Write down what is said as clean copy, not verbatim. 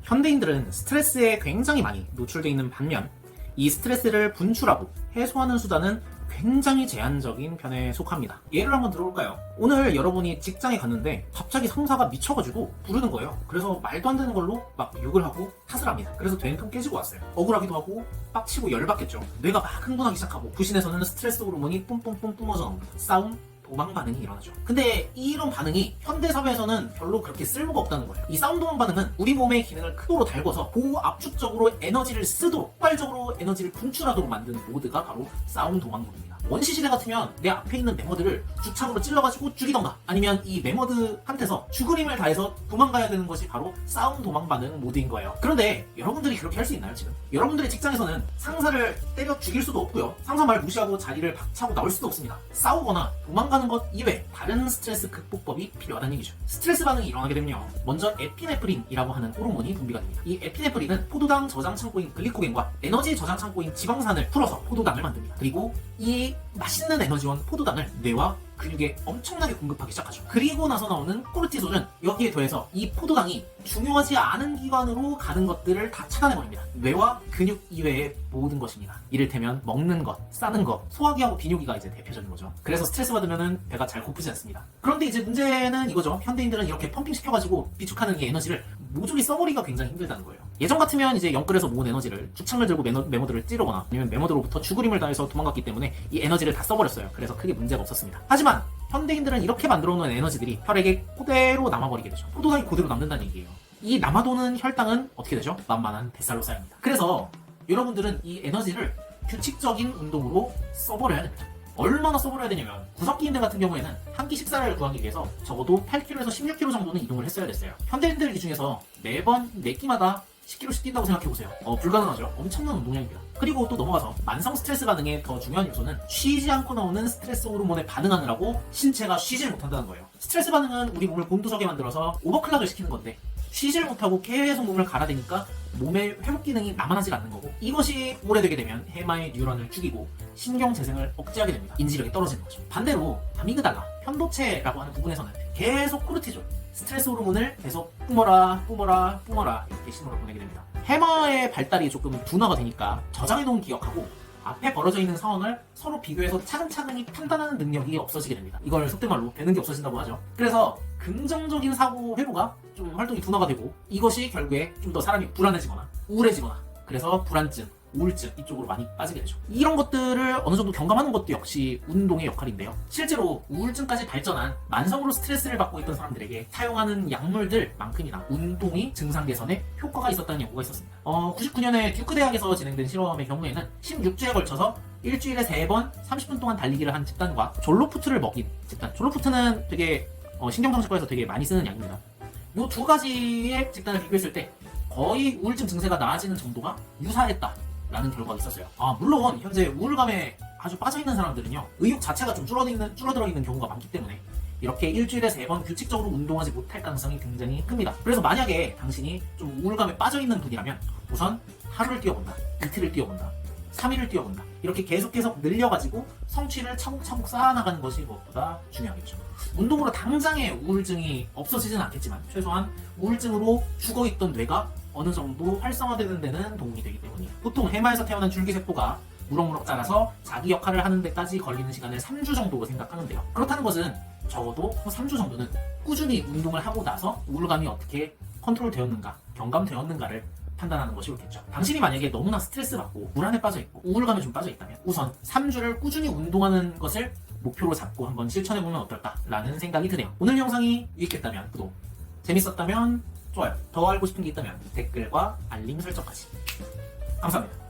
현대인들은 스트레스에 굉장히 많이 노출되어 있는 반면 이 스트레스를 분출하고 해소하는 수단은 굉장히 제한적인 편에 속합니다. 예를 한번 들어볼까요? 오늘 여러분이 직장에 갔는데 갑자기 상사가 미쳐가지고 부르는 거예요. 그래서 말도 안 되는 걸로 막 욕을 하고 탓을 합니다. 그래서 된통 깨지고 왔어요. 억울하기도 하고 빡치고 열받겠죠. 뇌가 막 흥분하기 시작하고 부신에서는 스트레스 호르몬이 뿜뿜뿜 뿜어져 나옵니다. 싸움, 도망 반응이 일어나죠. 근데 이런 반응이 현대사회에서는 별로 그렇게 쓸모가 없다는 거예요. 이 싸움 도망 반응은 우리 몸의 기능을 크도로 달궈서 고압축적으로 에너지를 쓰도록 폭발적으로 에너지를 분출하도록 만든 모드가 바로 싸움 도망 모드입니다. 원시시대 같으면 내 앞에 있는 메머드를 죽창으로 찔러가지고 죽이던가, 아니면 이 메머드한테서 죽을 힘을 다해서 도망가야 되는 것이 바로 싸움 도망 반응 모드인 거예요. 그런데 여러분들이 그렇게 할 수 있나요? 지금 여러분들의 직장에서는 상사를 때려 죽일 수도 없고요, 상사 말 무시하고 자리를 박차고 나올 수도 없습니다. 싸우거나 도망가는 것 이외에 다른 스트레스 극복법이 필요하다는 얘기죠. 스트레스 반응이 일어나게 되면요, 먼저 에피네프린이라고 하는 호르몬이 분비가 됩니다. 이 에피네프린은 포도당 저장 창고인 글리코겐과 에너지 저장 창고인 지방산을 풀어서 포도당을 만듭니다. 그리고 이 맛있는 에너지원 포도당을 뇌와 근육에 엄청나게 공급하기 시작하죠. 그리고 나서 나오는 코르티솔은 여기에 더해서 이 포도당이 중요하지 않은 기관으로 가는 것들을 다 차단해버립니다. 뇌와 근육 이외의 모든 것입니다. 이를테면 먹는 것, 싸는 것, 소화기하고 비뇨기가 이제 대표적인 거죠. 그래서 스트레스 받으면은 배가 잘 고프지 않습니다. 그런데 이제 문제는 이거죠. 현대인들은 이렇게 펌핑 시켜가지고 비축하는 이 에너지를 모조리 써버리기가 굉장히 힘들다는 거예요. 예전 같으면 이제 영끌에서 모은 에너지를 죽창을 들고 메모드를 찌르거나 아니면 메모드로부터 죽을 힘을 다해서 도망갔기 때문에 이 에너지를 다 써버렸어요. 그래서 크게 문제가 없었습니다. 하지만 현대인들은 이렇게 만들어 놓은 에너지들이 혈액에 그대로 남아버리게 되죠. 포도당이 그대로 남는다는 얘기예요. 이 남아도는 혈당은 어떻게 되죠? 만만한 뱃살로 쌓입니다. 그래서 여러분들은 이 에너지를 규칙적인 운동으로 써버려야 됩니다. 얼마나 써버려야 되냐면, 구석기인들 같은 경우에는 한 끼 식사를 구하기 위해서 적어도 8km에서 16km 정도는 이동을 했어야 됐어요. 현대인들 기준에서 매번 4끼마다 10km씩 뛴다고 생각해보세요. 불가능하죠. 엄청난 운동량입니다. 그리고 또 넘어가서 만성 스트레스 반응의 더 중요한 요소는 쉬지 않고 나오는 스트레스 호르몬에 반응하느라고 신체가 쉬질 못한다는 거예요. 스트레스 반응은 우리 몸을 곤두서게 만들어서 오버클락을 시키는 건데, 쉬질 못하고 계속 몸을 갈아대니까 몸의 회복 기능이 남아나질 않는 거고, 이것이 오래되게 되면 해마의 뉴런을 죽이고 신경 재생을 억제하게 됩니다. 인지력이 떨어지는 거죠. 반대로 아미그달라, 편도체라고 하는 부분에서는 계속 코르티졸, 스트레스 호르몬을 계속 뿜어라 이렇게 신호를 보내게 됩니다. 해마의 발달이 조금 둔화가 되니까 저장해놓은 기억하고 앞에 벌어져 있는 상황을 서로 비교해서 차근차근히 판단하는 능력이 없어지게 됩니다. 이걸 속된 말로 배는 게 없어진다고 하죠. 그래서 긍정적인 사고 회로가 좀 활동이 둔화가 되고, 이것이 결국에 좀 더 사람이 불안해지거나 우울해지거나, 그래서 불안증, 우울증 이쪽으로 많이 빠지게 되죠. 이런 것들을 어느 정도 경감하는 것도 역시 운동의 역할인데요. 실제로 우울증까지 발전한 만성으로 스트레스를 받고 있던 사람들에게 사용하는 약물들만큼이나 운동이 증상 개선에 효과가 있었다는 연구가 있었습니다. 99년에 듀크 대학에서 진행된 실험의 경우에는 16주에 걸쳐서 일주일에 3번 30분 동안 달리기를 한 집단과 졸로푸트를 먹인 집단. 졸로푸트는 되게 신경정신과에서 되게 많이 쓰는 약입니다. 이 두 가지의 집단을 비교했을 때 거의 우울증 증세가 나아지는 정도가 유사했다라는 결과가 있었어요. 물론 현재 우울감에 아주 빠져있는 사람들은요, 의욕 자체가 좀 줄어들어 있는 경우가 많기 때문에 이렇게 일주일에 3번 규칙적으로 운동하지 못할 가능성이 굉장히 큽니다. 그래서 만약에 당신이 좀 우울감에 빠져있는 분이라면 우선 하루를 뛰어본다, 이틀을 뛰어본다, 3일을 뛰어본다, 이렇게 계속 늘려가지고 성취를 차곡차곡 쌓아나가는 것이 무엇보다 중요하겠죠. 운동으로 당장의 우울증이 없어지진 않겠지만 최소한 우울증으로 죽어있던 뇌가 어느 정도 활성화되는 데는 도움이 되기 때문이에요. 보통 해마에서 태어난 줄기세포가 무럭무럭 자라서 자기 역할을 하는 데까지 걸리는 시간을 3주 정도로 생각하는데요. 그렇다는 것은 적어도 3주 정도는 꾸준히 운동을 하고 나서 우울감이 어떻게 컨트롤 되었는가, 경감되었는가를 판단하는 것이 옳겠죠. 당신이 만약에 너무나 스트레스 받고 불안에 빠져있고 우울감에 좀 빠져있다면 우선 3주를 꾸준히 운동하는 것을 목표로 잡고 한번 실천해보면 어떨까라는 생각이 드네요. 오늘 영상이 유익했다면 구독, 재밌었다면 좋아요, 더 알고 싶은 게 있다면 댓글과 알림 설정까지. 감사합니다.